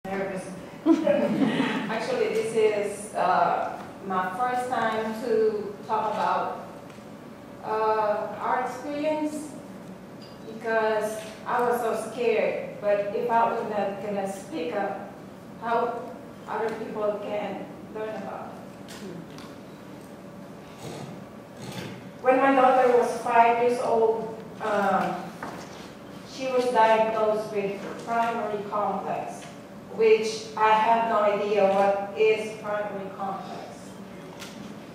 Nervous. Actually, this is my first time to talk about our experience because I was so scared. But if I was not gonna speak up, how other people can learn about it. When my daughter was 5 years old, she was diagnosed with primary complex, which I have no idea what is primary complex.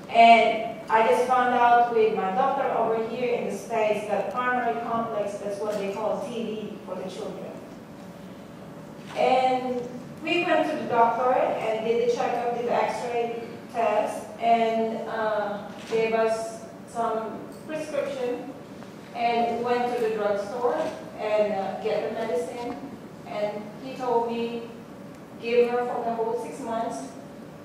And I just found out with my doctor over here in the States that primary complex is what they call TB for the children. And we went to the doctor and did the checkup, did the x-ray test, and gave us some prescription, and we went to the drugstore and get the medicine. And he told me, give her for the whole 6 months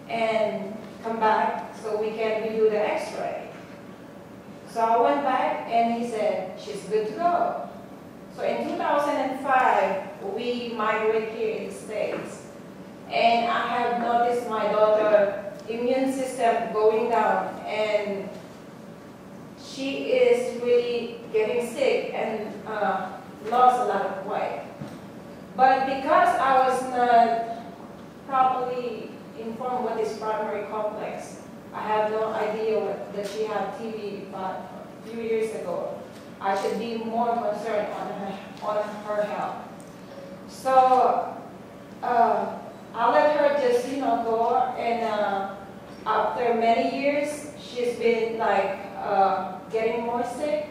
and come back so we can redo the x-ray. So I went back and he said, she's good to go. So in 2005, we migrated here in the States. And I have noticed my daughter's immune system going down, and she is really getting sick and lost a lot of weight. But because I was not properly informed what is primary complex, I have no idea that she had TB a few years ago. I should be more concerned on her health. So I let her just, go, and after many years, she's been like getting more sick,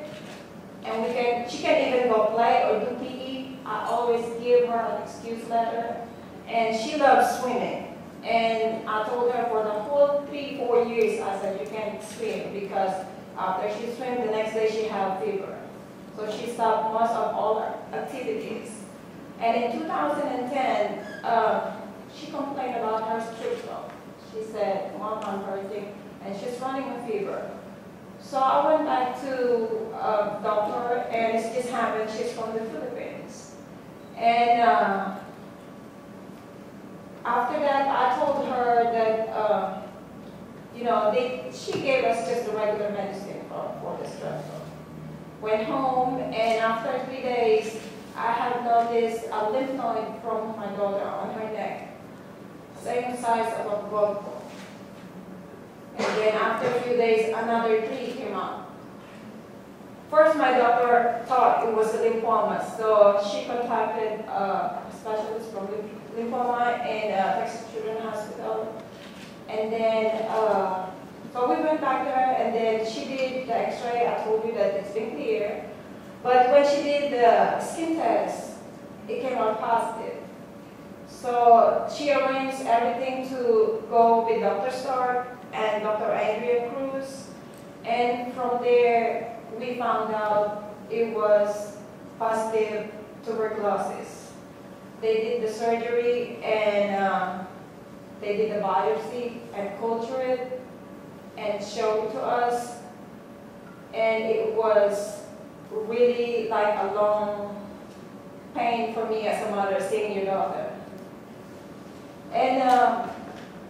and she can even go play or do PE. I always give her an excuse letter, and she loves swimming. And I told her for the whole 3-4 years, I said, you can't swim, because after she swam, the next day she had fever. So she stopped most of all her activities. And in 2010, she complained about her strep throat. She said, Mom, I'm hurting, and she's running a fever. So I went back to a doctor, and it just happened, she's from the Philippines. And after that, I told her that, she gave us just the regular medicine for the strep throat. Went home, and after 3 days, I had noticed a lymph node from my daughter on her neck, same size of a golf ball. And then after a few days, another 3 came out. First, my doctor thought it was a lymphoma, so she contacted a specialist from lymphoma in Texas Children's Hospital. And then, so we went back there, and then she did the x-ray. I told you that it's been clear. But when she did the skin test, it came out positive. So she arranged everything to go with Dr. Stark and Dr. Andrea Cruz. And from there, we found out it was positive tuberculosis. They did the surgery, and they did the biopsy and culture it and showed it to us. And it was really like a long pain for me as a mother seeing your daughter. And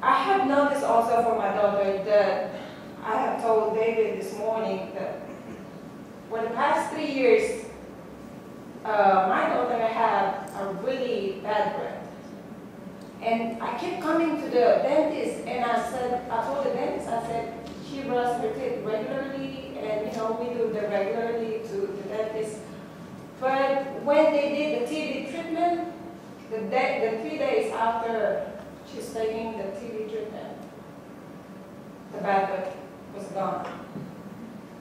I have noticed also for my daughter that I have told David this morning that for the past 3 years, my daughter had a really bad breath. And I kept coming to the dentist, and I told the dentist, I said, she brushes her teeth regularly, and we do the regularly to the dentist. But when they did the TB treatment, the 3 days after she's taking the TB treatment, the bad breath was gone.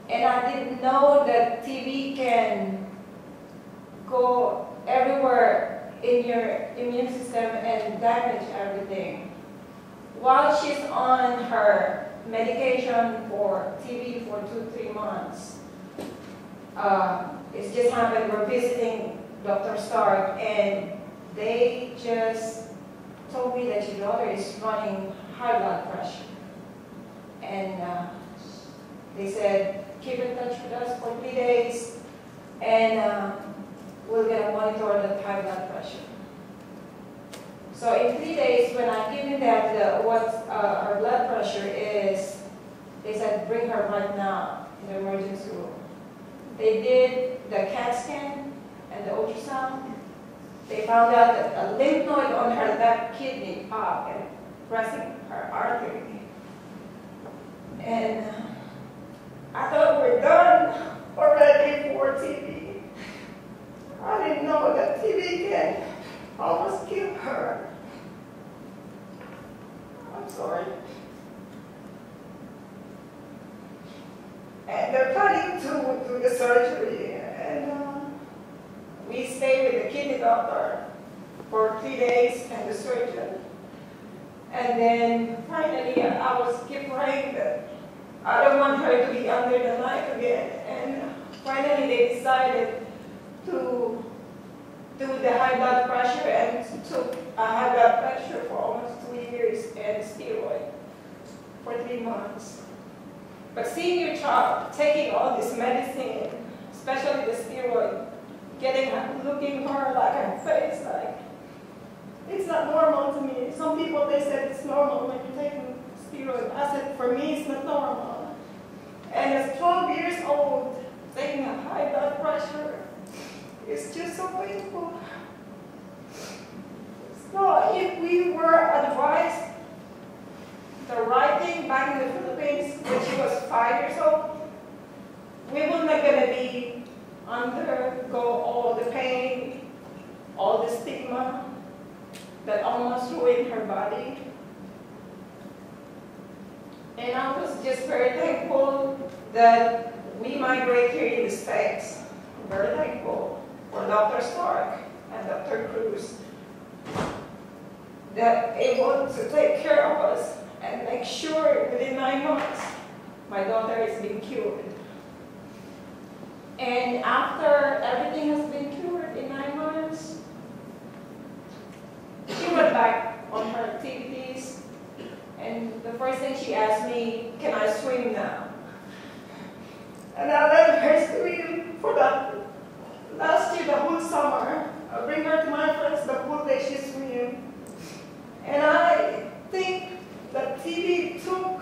And I didn't know that TB can go everywhere in your immune system and damage everything. While she's on her medication for TB for 2-3 months, it just happened, we're visiting Dr. Stark, and they just told me that your daughter is running high blood pressure. And they said, keep in touch with us for 3 days, and we're going to monitor the high blood pressure. So in 3 days, when I given them what her blood pressure is, they said, bring her right now in the emergency room. They did the CAT scan and the ultrasound. They found out that a lymph node on her left kidney popped and pressing her artery. And I thought we're done already for TB. I didn't know that TB can almost kill her. I'm sorry. And they're planning to do the surgery, and we stayed with the kidney doctor for 3 days and the surgeon. And then finally, I was keep praying that I don't want her to be under the knife again. And finally, they decided to do the high blood pressure and took a high blood pressure for almost 2 years and steroid for 3 months. But seeing your child taking all this medicine, especially the steroid, looking her like her face, like, it's not normal to me. Some people, they said it's normal when you're taking steroid. I said, for me, it's not normal. And as 12 years old, taking a high blood pressure, it's just so painful. So if we were advised the right thing back in the Philippines when she was 5 years old, we were not going to be undergo all the pain, all the stigma that almost ruined her body. And I was just very thankful that we migrate here in the States. I'm very thankful for Dr. Stark and Dr. Cruz that able to take care of us and make sure within 9 months my daughter is being cured. And after everything has been cured in 9 months, she went back on her activities, and the first thing she asked me, can I swim now? And I let her swim for that last year, the whole summer. I bring her to my friends the whole day she swim. And I think that TB took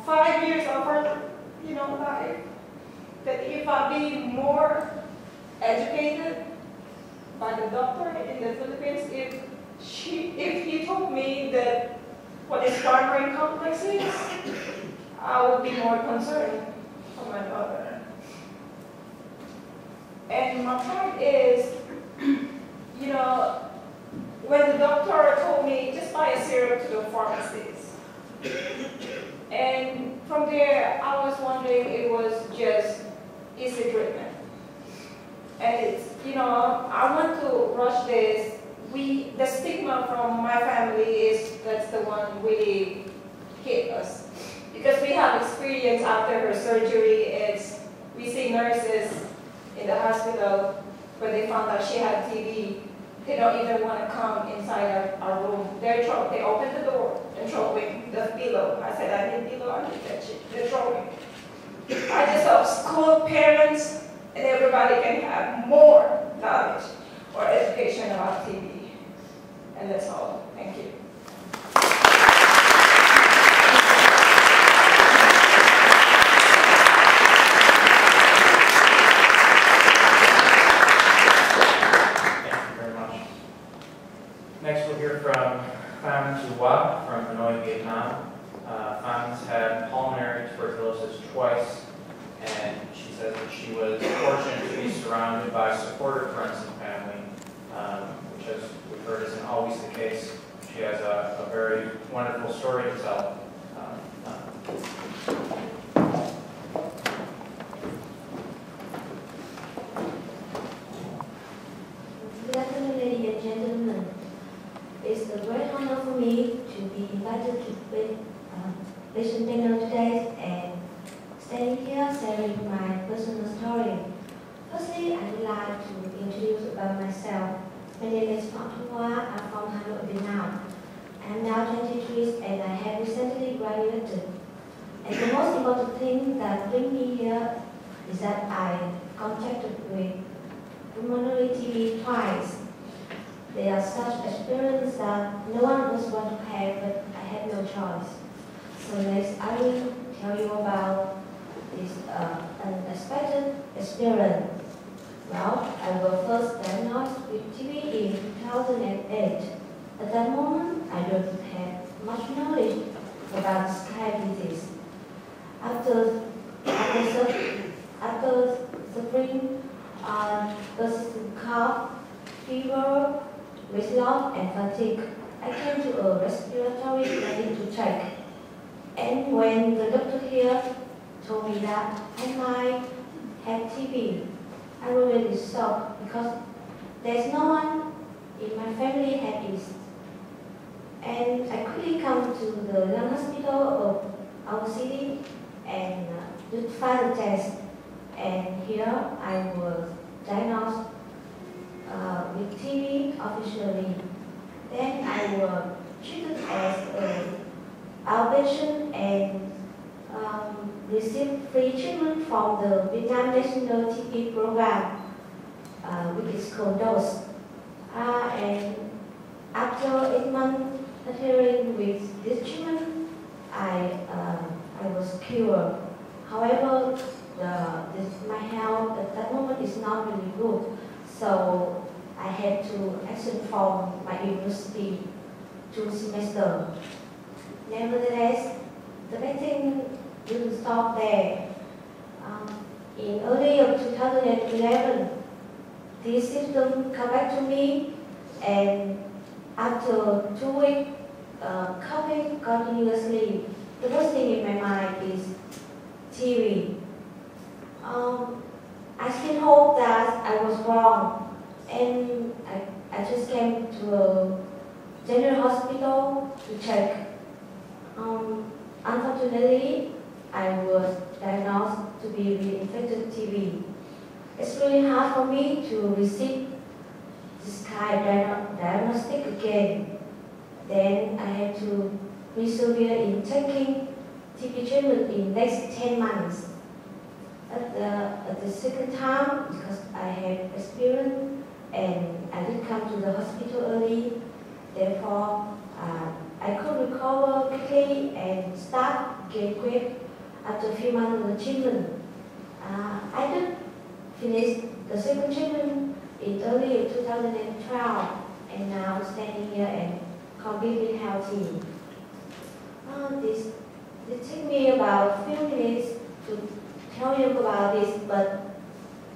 5 years of her life. That if I be more educated by the doctor in the Philippines, if he told me that what is primary complex is, I would be more concerned for my daughter. And my point is, when the doctor told me, just buy a serum to the pharmacist. And from there, I was wondering, it was just easy treatment. And it's, I want to rush this. The stigma from my family that's the one really hit us. Because we have experience after her surgery, we see nurses in the hospital when they found out she had TB. They don't even want to come inside our room. They open the door and throw away the pillow. I said, I need pillow, I need that shit. They're throwing. I just hope school, parents, and everybody can have more knowledge or education about TB. And that's all. Thank you. Next, we'll hear from Pham Thu Hoa from Hanoi, Vietnam. Pham's had pulmonary tuberculosis twice, and she says that she was fortunate to be surrounded by supportive friends and family, which, as we've heard, isn't always the case. She has a very wonderful story to tell. Good afternoon, ladies and gentlemen. It's a great honor for me to be invited to listen dinner today and standing here sharing my personal story. Firstly, I would like to introduce about myself. My name is Pham Thu Hoa. I'm from Hanoi, Vietnam. I'm now 23 and I have recently graduated. And the most important thing that brings me here is that I contacted with pulmonary TB twice. There are such experiences that no one else want to have, but I had no choice. So next, I will tell you about this unexpected experience. Well, I was first diagnosed with TB in 2008. At that moment, I don't have much knowledge about sky disease. After suffering persistent cough, fever, weight loss, and fatigue, I came to a respiratory clinic to check. And when the doctor here told me that I might have TB, I was really shocked because there's no one in my family had it. And I quickly come to the young hospital of our city and did further test. And here I was diagnosed with TB officially. Then I was treated as an outpatient and received free treatment from the Vietnam National TB program, which is called DOS. And after 8 months adhering with this treatment, I was cured. However, my health at that moment is not really good, so I had to exit from my university 2 semesters. Nevertheless, the bad thing didn't stop there. In early of 2011, these symptoms come back to me, and after 2 weeks coughing continuously, the first thing in my mind is TB. I still hope that I was wrong, and I just came to a general hospital to check. Unfortunately, I was diagnosed to be reinfected TB. It's really hard for me to receive this kind of diagnostic again. Then I had to persevere in taking TB treatment in next 10 months. At the second time, because I had experience and I did come to the hospital early, therefore I could recover quickly and start get quick after a few months of the treatment. I did finish the second treatment in early 2012, and now standing here and completely healthy. This took me about a few minutes to tell you about this, but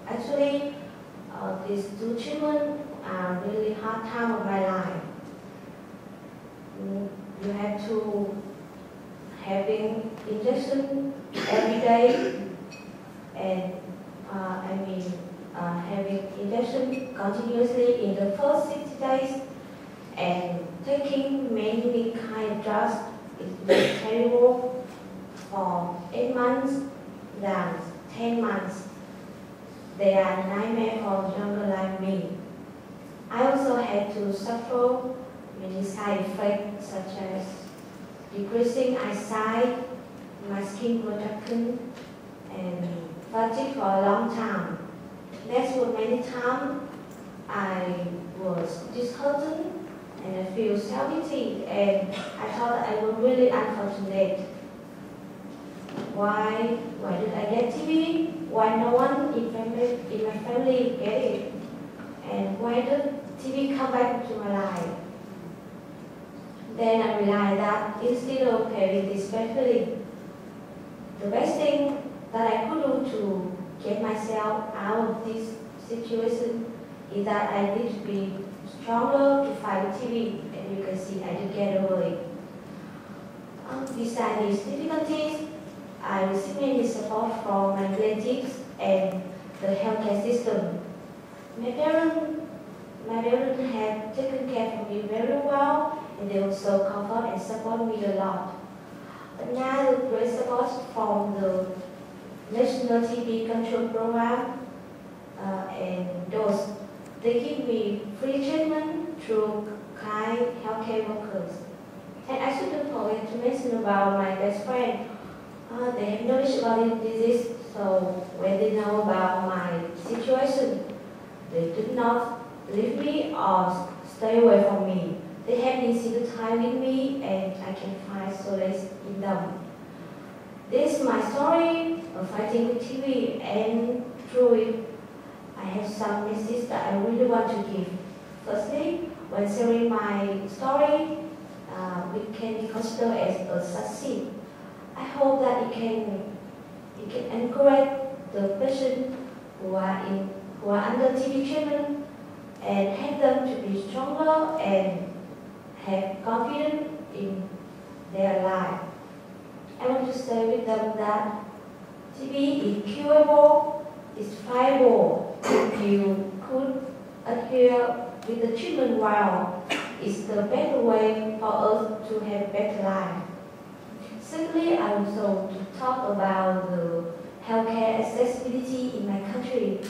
actually these 2 treatments are really hard time of my life. You have to having injection every day, and having injection continuously in the first 60 days, and taking many kind of drugs is very terrible for 8 months than 10 months. They are a nightmare for younger like me. I also had to suffer many side effects such as decreasing eyesight, my skin protection, and fatigue for a long time. That's what many times I was disheartened and I feel self-pity, and I thought I was really unfortunate. Why did I get TB? Why no one in my family get it? And why did TB come back to my life? Then I realized that it's still okay with this bad feeling. The best thing that I could do to get myself out of this situation is that I need to be stronger to fight TB, and you can see I did get over it. Besides these difficulties, I received many support from my relatives and the healthcare system. My parents have taken care of me very well, and they also comfort and support me a lot. But now the great support from the National TB Control Program and those, they give me free treatment through kind healthcare workers. And I shouldn't forget to mention about my best friend. They have knowledge about this disease, so when they know about my situation, they did not leave me or stay away from me. They have been single time with me and I can find solace in them. This is my story of fighting with TV, and through it, I have some messages that I really want to give. Firstly, when sharing my story, it can be considered as a success. I hope that it can encourage the patients who are under TB treatment and help them to be stronger and have confidence in their life. I want to say with them that TB is curable, it's fighable. If you could adhere with the treatment well, it's the better way for us to have better life. Secondly, I also to talk about the healthcare accessibility in my country.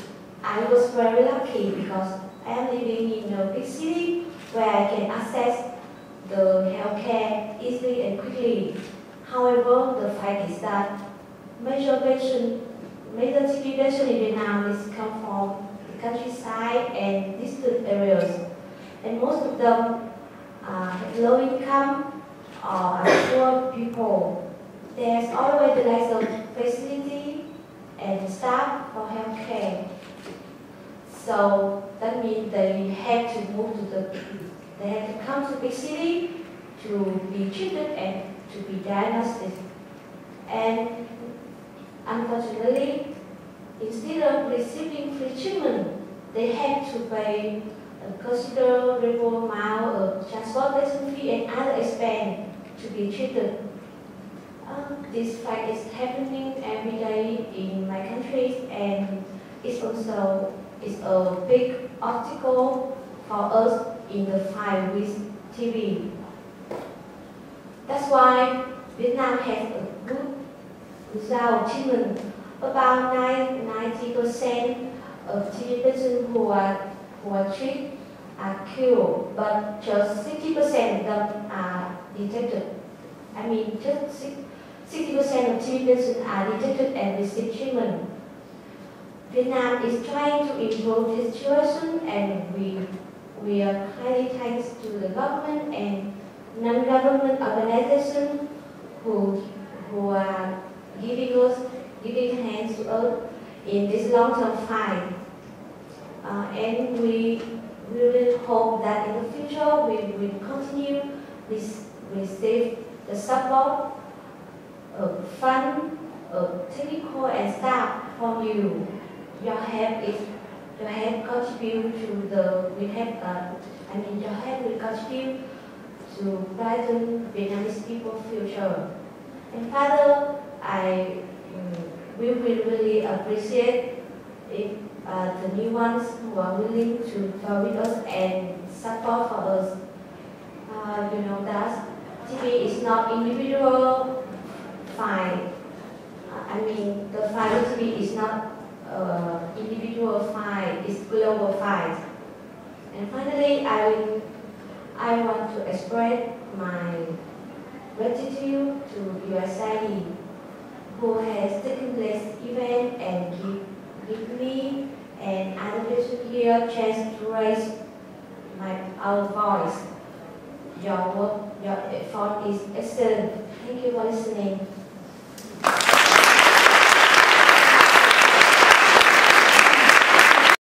I was very lucky because I am living in a big city where I can access the healthcare easily and quickly. However, the fact is that major TB patients in Vietnam is come from the countryside and distant areas, and most of them have low income or are poor people. There's always the lack of facility and staff for healthcare. So that means they have to they have to come to big city to be treated and to be diagnosed. And unfortunately, instead of receiving free treatment, they have to pay a considerable amount of transportation fee and other expense to be treated. This fact is happening every day in my country, and it's also a big obstacle for us in the fight with TB. That's why Vietnam has a good result treatment. About 90% of TB patients who are treated are cured, but just 60% of them are detected. I mean, just 60% of TB patients are detected and receive treatment. Vietnam is trying to improve this situation, and we are highly thanks to the government and non-government organizations who are giving hands to us in this long-term fight. And we really hope that in the future we will continue receive the support of fund, of technical and staff from you. Your help contribute to your help will contribute to brighten Vietnamese people's future. And Father, we will really appreciate if the new ones who are willing to go with us and support for us. You know that TB is not individual fight. I mean, the fight with TB is not individual fight, it's global fight. And finally, I want to express my gratitude to USAID, who has taken this event and give me and other patients here a chance to raise our voice. Your effort is excellent. Thank you for listening.